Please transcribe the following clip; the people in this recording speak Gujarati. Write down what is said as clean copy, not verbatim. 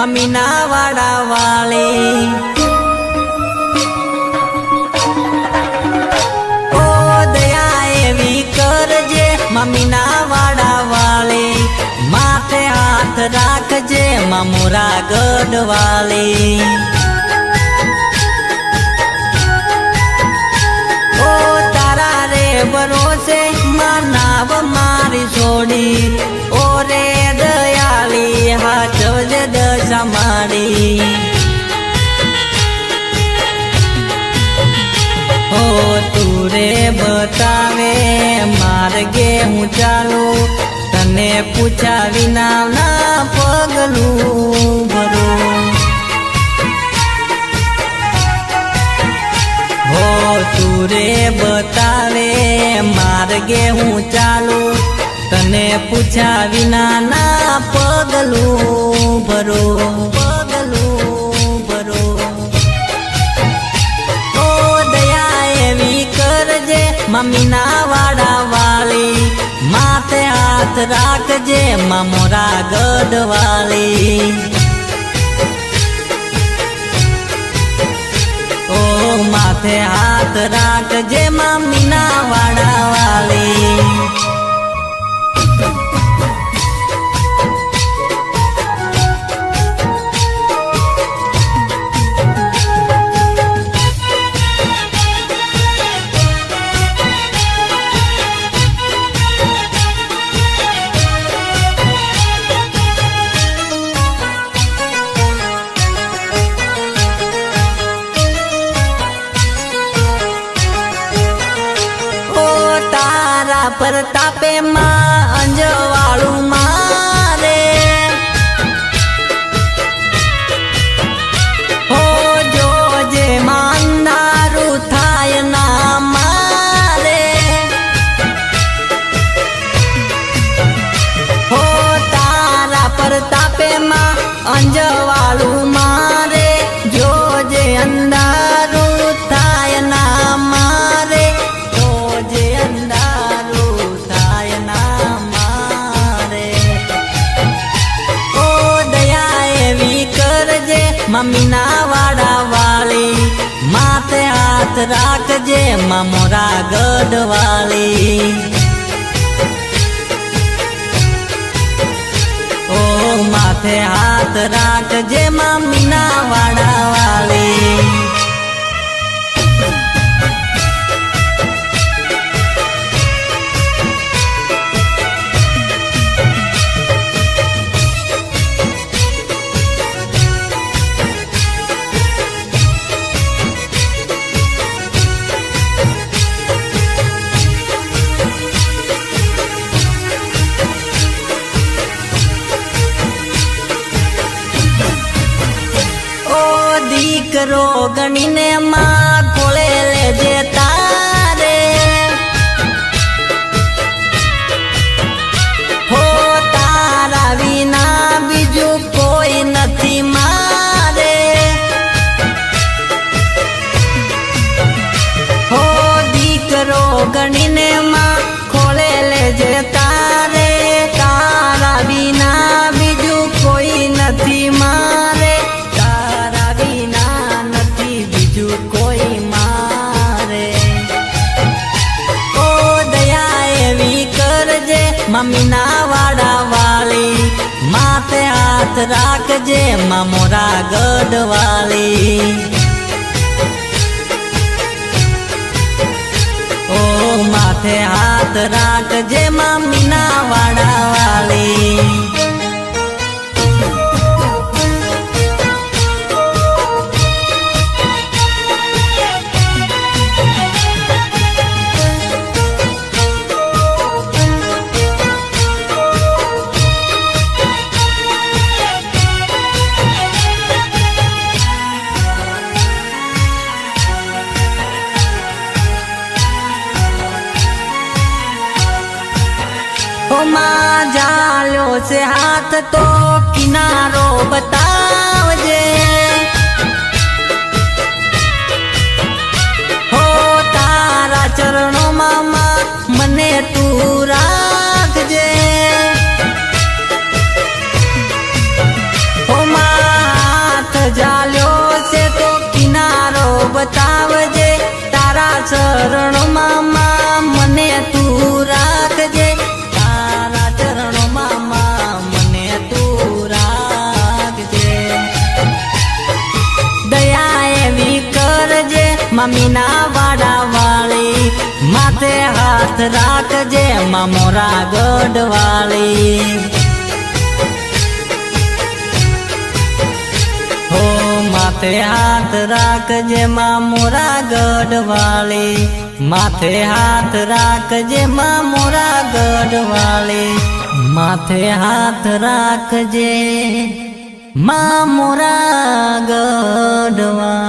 મીના વાડા વાળી ઓ દયા એવી કરજે મીના વાડા વાળી માથે હાથ રાખજે મોરા ગઢ વાળી ઓ તારા રે ભરોસે નાવ મારી છોડી ઓ રે દયાળી હાચવજે દશા મારી ઓ તું રે બતાવે માર્ગે હું ચાલું તને પૂછ્યા વિના ના પગલું ભરું હો તું રે બતાવે માર્ગે હું ચાલું તને પૂછ્યા વિના ના પગલું ભરો ઓ દયા એવી કરજે મીના વાડા વાળી માથે હાથ રાખજે મોરા ગઢ વાળી ઓ માથે હાથ રાખજે મીના વાડા વાળી પ્રતાપે માં અંજવાળું મારે હો જોજે માનનારું થાય ના મારે હો તારા પ્રતાપે માં અંજવાળું મારે જોજે અંધારું થાય ના મારે જોજે અંધારું મીના વાડા વાળી માથે હાથ રાખજે મોરા ગઢ વાળી ઓ માથે હાથ રાખજે મીના વાડા વાળી દીકરો ગણીને માં કોળે લેજે તારે હો તારા વિના બીજું કોઈ નથી મારે હો દીકરો ગણીને માં કોળે લેજે તારે તારા વિના બીજું કોઈ નથી મારે કોઈ મારે ઓ દયા એવી કરજે મીના વાડા વાળી માથે હાથ રાખજે મોરા ગઢ વાળી ઓ માથે હાથ રાખજે મીના વાડા વાળી માં જાલ્યો છે હાથ તો કિનારો બતાવજે હો તારા ચરણોમાં મને તું રાખજે હો માં ચરણોમાં માં મને તું રાખજે, તારા ચરણોમાં માં મને તું રાખજે. દયા એવી કરજે મમ્મીના વાડા વાળી, માથે હાથ રાખજે માં મોરા ગઢવાળી. હો માથે હાથ રાખજે માં મોરા ગઢવાળી, માથે હાથ રાખજે માં મોરા ગઢવાળી, માથે હાથ રાખજે માં મોરા ગઢવાળી.